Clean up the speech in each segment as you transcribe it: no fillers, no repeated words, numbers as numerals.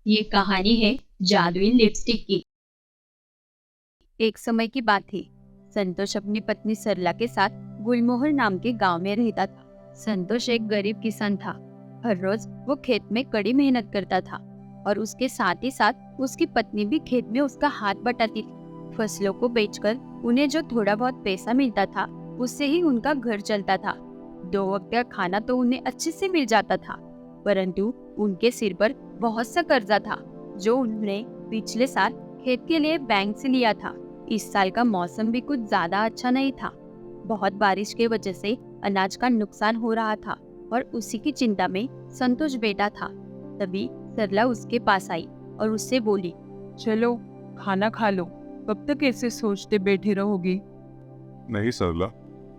ये कहानी है जादुई लिपस्टिक की। एक समय की बात थी। संतोष अपनी पत्नी सरला के साथ गुलमोहर नाम के गांव में रहता था। संतोष एक गरीब किसान था। हर रोज वो खेत में कड़ी मेहनत करता था और उसके साथ ही साथ उसकी पत्नी भी खेत में उसका हाथ बटाती थी। फसलों को बेचकर उन्हें जो थोड़ा बहुत पैसा मिलता था उससे ही उनका घर चलता था। 2 वक्त का खाना तो उन्हें अच्छे से मिल जाता था, परंतु उनके सिर पर बहुत सा कर्जा था जो उन्होंने पिछले साल खेत के लिए बैंक से लिया था। इस साल का मौसम भी कुछ ज्यादा अच्छा नहीं था। बहुत बारिश के वजह से अनाज का नुकसान हो रहा था और उसी की चिंता में संतोष बैठा था। तभी सरला उसके पास आई और उससे बोली, चलो खाना खा लो, कब तक ऐसे सोचते बैठे रहोगी। नहीं सरला,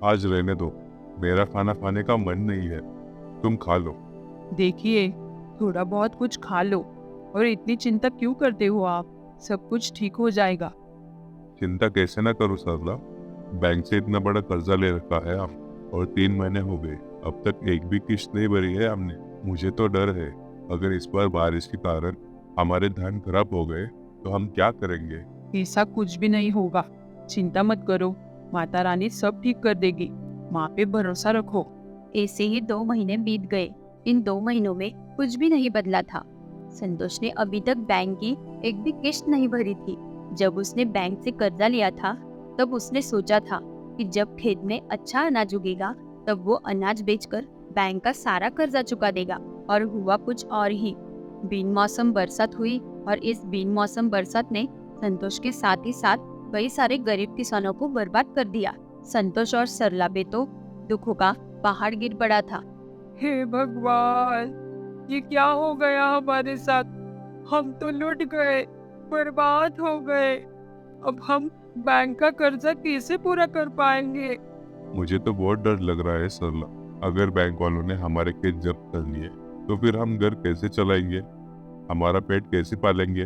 आज रहने दो। मेरा खाना खाने का मन नहीं है, तुम खा लो। देखिए, थोड़ा बहुत कुछ खा लो और इतनी चिंता क्यों करते हो आप? सब कुछ ठीक हो जाएगा। चिंता कैसे ना करूं सरला, बैंक से इतना बड़ा कर्जा ले रखा है हम, और 3 महीने हो गए, अब तक एक भी किस्त नहीं भरी है हमने। मुझे तो डर है, अगर इस बार बारिश के कारण हमारे धान खराब हो गए तो हम क्या करेंगे। ऐसा कुछ भी नहीं होगा, चिंता मत करो, माता रानी सब ठीक कर देगी। माँ पे भरोसा रखो। ऐसे ही 2 महीने बीत गए। इन 2 महीनों में कुछ भी नहीं बदला था। संतोष ने अभी तक बैंक की एक भी किश्त नहीं भरी थी। जब उसने बैंक से कर्जा लिया था तब उसने सोचा था कि जब खेत में अच्छा अनाज उगेगा तब वो अनाज बेचकर बैंक का सारा कर्जा चुका देगा। और हुआ कुछ और ही। बिन मौसम बरसात हुई और इस बिन मौसम बरसात ने संतोष के साथ ही साथ कई सारे गरीब किसानों को बर्बाद कर दिया। संतोष और सरला बे तो दुखों का पहाड़ गिर पड़ा था। हे भगवान, ये क्या हो गया हमारे साथ? हम तो लुट गए, बर्बाद हो गए। अब हम बैंक का कर्जा कैसे पूरा कर पाएंगे? मुझे तो बहुत डर लग रहा है सरला, अगर बैंक वालों ने हमारे खेत जब्त कर लिए तो फिर हम घर कैसे चलाएंगे, हमारा पेट कैसे पालेंगे।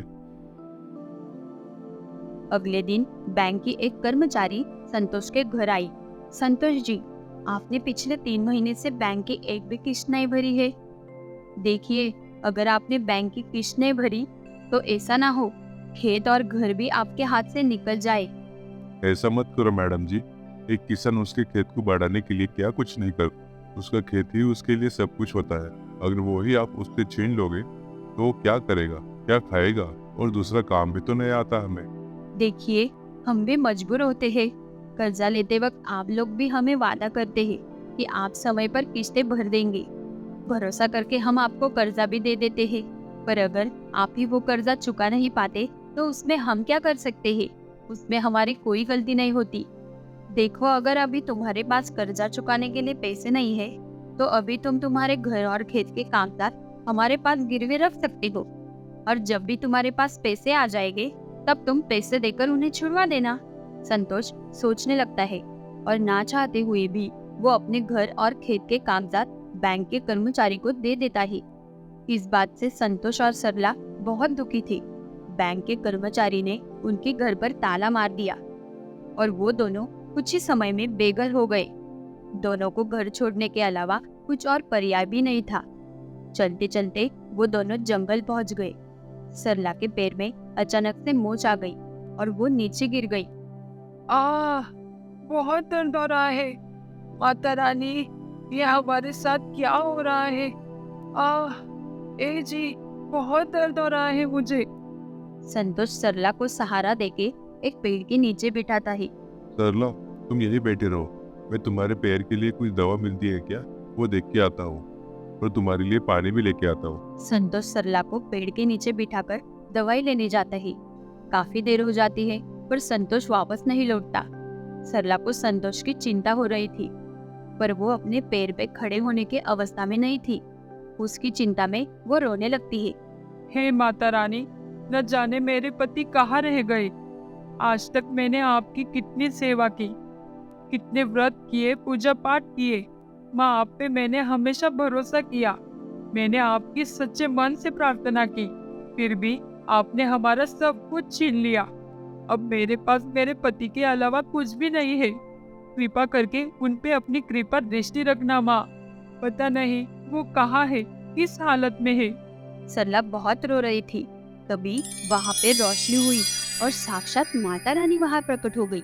अगले दिन बैंक की एक कर्मचारी संतोष के घर आई। संतोष जी, आपने पिछले 3 महीने से बैंक की एक भी किस्त नहीं भरी है। देखिए, अगर आपने बैंक की किस्त नहीं भरी तो ऐसा ना हो खेत और घर भी आपके हाथ से निकल जाए। ऐसा मत करो मैडम जी, एक किसान उसके खेत को बढ़ाने के लिए क्या कुछ नहीं कर, उसका खेत ही उसके लिए सब कुछ होता है। अगर वो ही आप उससे छीन लोगे तो वो क्या करेगा, क्या खाएगा, और दूसरा काम भी तो नहीं आता हमें। देखिए, हम भी मजबूर होते हैं। कर्जा लेते वक्त आप लोग भी हमें वादा करते हैं कि आप समय पर किस्तें भर देंगे। भरोसा करके हम आपको कर्जा भी दे देते हैं, पर अगर आप ही वो कर्जा चुका नहीं पाते तो उसमें हम क्या कर सकते हैं? उसमें हमारी कोई गलती नहीं होती। देखो, अगर अभी तुम्हारे पास कर्जा चुकाने के लिए पैसे नहीं है तो अभी तुम तुम्हारे घर और खेत के कागजात हमारे पास गिरवे रख सकते हो, और जब भी तुम्हारे पास पैसे आ जाएंगे तब तुम पैसे देकर उन्हें छुड़वा देना। संतोष सोचने लगता है और ना चाहते हुए भी वो अपने घर और खेत के कागजात बैंक के कर्मचारी को दे देता है। इस बात से संतोष और सरला बहुत दुखी थे। बैंक के कर्मचारी ने उनके घर पर ताला मार दिया और वो दोनों कुछ ही समय में बेघर हो गए। दोनों को घर छोड़ने के अलावा कुछ और पर्याय भी नहीं था। चलते चलते वो दोनों जंगल पहुंच गए। सरला के पैर में अचानक से मोच आ गई और वो नीचे गिर गई। आह, बहुत दर्द हो रहा है। माता रानी, ये हमारे साथ क्या हो रहा है? आह, ए जी, बहुत दर्द हो रहा है मुझे। संतोष सरला को सहारा देके एक पेड़ के नीचे बिठाता है। सरला, तुम यही बैठे रहो, मैं तुम्हारे पैर के लिए कुछ दवा मिलती है क्या वो देख के आता हूँ, और तुम्हारे लिए पानी भी लेके आता हूँ। संतोष सरला को पेड़ के नीचे बिठाकर दवाई लेने जाता है। काफी देर हो जाती है पर संतोष वापस नहीं लौटता। सरला को संतोष की चिंता हो रही थी, पर वो अपने पैर पे खड़े होने की अवस्था में नहीं थी। उसकी चिंता में वो रोने लगती है। हे माता रानी, न जाने मेरे पति कहाँ रह गए। आज तक मैंने आपकी कितनी सेवा की, कितने व्रत किए, पूजा पाठ किए। माँ, आप पे मैंने हमेशा भरोसा किया। मैंने आपकी सच्चे मन से प्रार्थना की, फिर भी आपने हमारा सब कुछ छीन लिया। अब मेरे पास मेरे पति के अलावा कुछ भी नहीं है। कृपा करके उन पे अपनी कृपा दृष्टि रखना माँ। पता नहीं वो कहाँ है, किस हालत में है। सरला बहुत रो रही थी। तभी वहां पे रोशनी हुई और साक्षात माता रानी वहां प्रकट हो गई।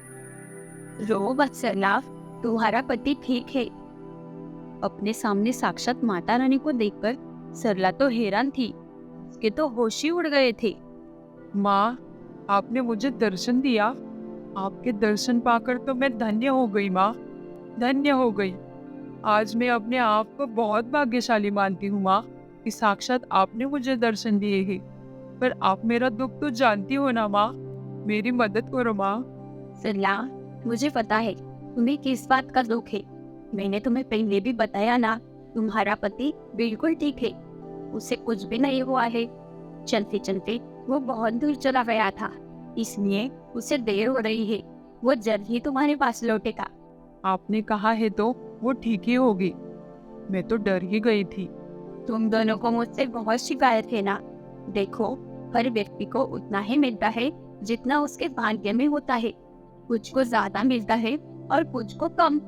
रो मत सरला, तुम्हारा पति ठीक है। अपने सामने साक्षात माता रानी को देखकर सरला तो हैरान थी, उसके तो होश ही उड़ गए थे। माँ, आपने मुझे दर्शन दिया। आपके दर्शन पाकर तो मैं धन्य हो गई माँ, धन्य हो गई। आज मैं अपने आप को बहुत भाग्यशाली मानती हूँ माँ कि साक्षात आपने मुझे दर्शन दिए हैं। पर आप मेरा दुख तो जानती हो ना माँ, मेरी मदद करो माँ। सरला, मुझे पता है तुम्हें किस बात का दुख है। मैंने तुम्हें पहले भी बताया ना, तुम्हारा पति बिल्कुल ठीक है, उसे कुछ भी नहीं हुआ है। चलते चलते वो बहुत दूर चला गया था, इसलिए उसे देर हो रही है। वो जल्द ही तुम्हारे पास लौटेगा। आपने कहा है तो वो ठीक ही होगी। मैं तो डर ही गई थी। तुम दोनों को मुझसे बहुत शिकायत है ना। देखो, हर व्यक्ति को उतना ही मिलता है जितना उसके भाग्य में होता है। कुछ को ज्यादा मिलता है और कुछ को कम।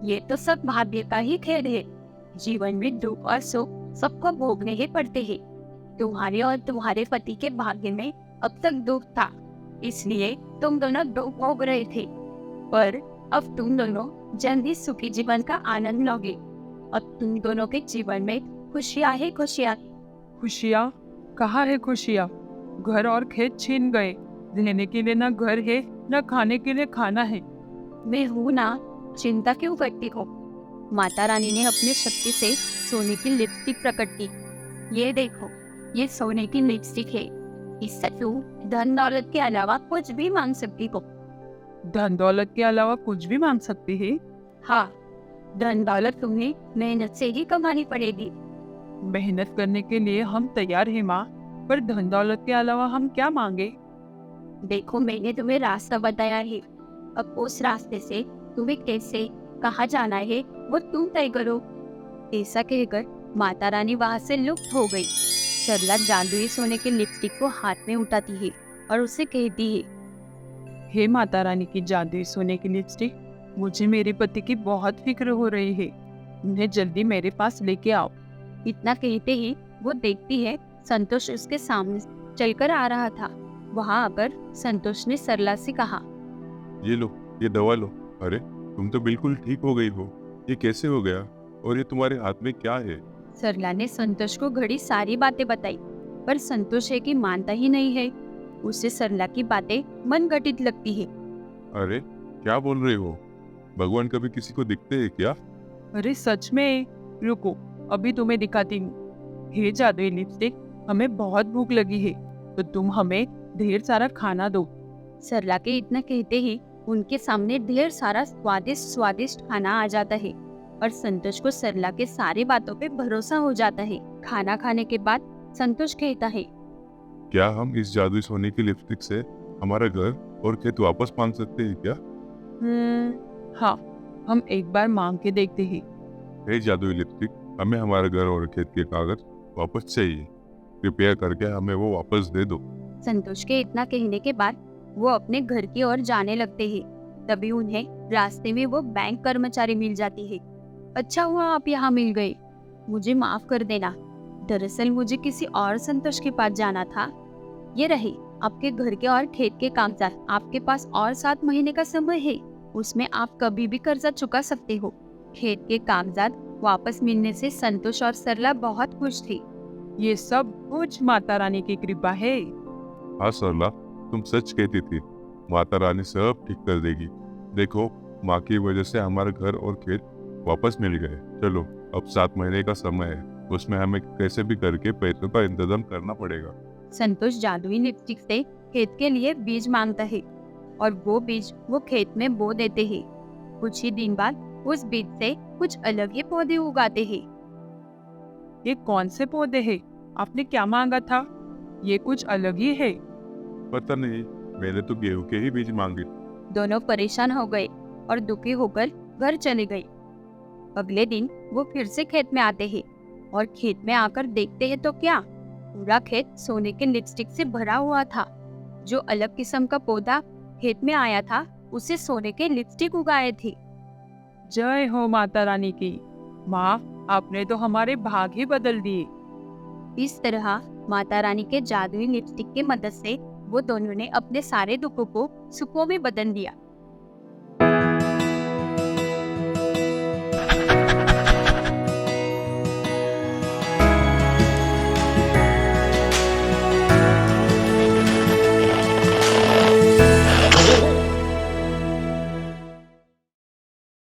ये तो सब भाग्य का ही खेल है। जीवन में दुख और सुख सबको भोगने ही पड़ते हैं। तुम्हारे और तुम्हारे पति के भाग्य में अब तक दुख था, इसलिए तुम दोनों दुख भोग रहे थे। पर अब तुम दोनों जल्द ही सुखी जीवन का आनंद लोगे। अब तुम दोनों के जीवन में खुशियाँ ही खुशियाँ। खुशियाँ? कहाँ है खुशियाँ? घर और खेत छीन गए। रहने के लिए ना घर है, ना खाने के लिए खाना है। मैं हूँ ना, चिंता क्यों करती हो? माता रानी ने अपनी शक्ति से सोने की लिपस्टिक प्रकट की। ये देखो, ये सोने की लिपस्टिक है। इससे तुम धन दौलत के अलावा कुछ भी मांग सकती हो। धन दौलत के अलावा कुछ भी मांग सकती है? हाँ, धन दौलत तुम्हें मेहनत से ही कमानी पड़ेगी। मेहनत करने के लिए हम तैयार हैं माँ, पर धन दौलत के अलावा हम क्या मांगे? देखो, मैंने तुम्हें रास्ता बताया है। अब उस रास्ते से तुम्हें कैसे कहाँ जाना है वो तुम तय करो। ऐसा कहकर माता रानी वहाँ से लुप्त हो गई। सरला जादुई सोने के लिपस्टिक को हाथ में उठाती है और उसे कहती है, हे माता रानी की जादुई सोने की लिपस्टिक, मुझे मेरे पति की बहुत फिक्र हो रही है। उन्हें जल्दी मेरे पास लेके आओ। इतना कहते ही वो देखती है संतोष उसके सामने चलकर आ रहा था। वहाँ आकर संतोष ने सरला से कहा, ये लो, ये दवा लो। अरे, तुम तो बिल्कुल ठीक हो गई हो। ये कैसे हो गया? और ये तुम्हारे हाथ में क्या है? सरला ने संतोष को घड़ी सारी बातें बताई, पर संतोष है कि मानता ही नहीं है। उसे सरला की बातें मन घटित लगती है। अरे, क्या बोल रहे हो? भगवान कभी किसी को दिखते हैं क्या? अरे सच में? रुको, अभी तुम्हें दिखाती हूँ। हे जादुई लिपस्टिक, हमें बहुत भूख लगी है, तो तुम हमें ढेर सारा खाना दो। सरला के इतना कहते ही उनके सामने ढेर सारा स्वादिष्ट स्वादिष्ट खाना आ जाता है और संतोष को सरला के सारी बातों पे भरोसा हो जाता है। खाना खाने के बाद संतोष कहता है, क्या हम इस जादुई सोने की लिपस्टिक से हमारा घर और खेत वापस मांग सकते हैं क्या? हाँ, हम एक बार मांग के देखते हैं। हे जादुई लिपस्टिक, हमें हमारा घर और खेत के कागज वापस चाहिए। कृपया करके हमें वो वापस दे दो। संतोष के इतना कहने के बाद वो अपने घर की ओर जाने लगते हैं। तभी उन्हें रास्ते में वो बैंक कर्मचारी मिल जाती है। अच्छा हुआ आप यहाँ मिल गए, मुझे माफ कर देना। दरअसल मुझे किसी और संतोष के पास जाना था। ये रहे आपके घर के और खेत के कागजात। आपके पास और 7 महीने का समय है, उसमें आप कभी भी कर्जा चुका सकते हो। खेत के कागजात वापस मिलने से संतोष और सरला बहुत खुश थी। ये सब कुछ माता रानी की कृपा है। हाँ सरला, तुम सच कहती थी। माता रानी सब ठीक कर देगी। देखो, माँ की वजह से हमारा घर और खेत वापस मिल गए। चलो, अब 7 महीने का समय है, उसमें हमें कैसे भी करके पैसों का इंतजाम करना पड़ेगा। संतोष जादुई लिपस्टिक से खेत के लिए बीज मांगता है और वो बीज वो खेत में बो देते हैं। कुछ ही दिन बाद उस बीज से कुछ अलग ही पौधे उगाते हैं। ये कौन से पौधे हैं? आपने क्या मांगा था? ये कुछ अलग ही है। पता नहीं, मैंने तो गेहूं के ही बीज मांगे। दोनों परेशान हो गए और दुखी होकर घर चले गए। अगले दिन वो फिर से खेत में आते हैं और खेत में आकर देखते हैं तो क्या, पूरा खेत सोने के लिपस्टिक से भरा हुआ था। जो अलग किस्म का पौधा खेत में आया था, उसे सोने के लिपस्टिक उगाए थे। जय हो माता रानी की। माँ, आपने तो हमारे भाग ही बदल दिए। इस तरह माता रानी के जादुई लिपस्टिक की मदद से वो दोनों ने अपने सारे दुखों को सुखों में बदल दिया।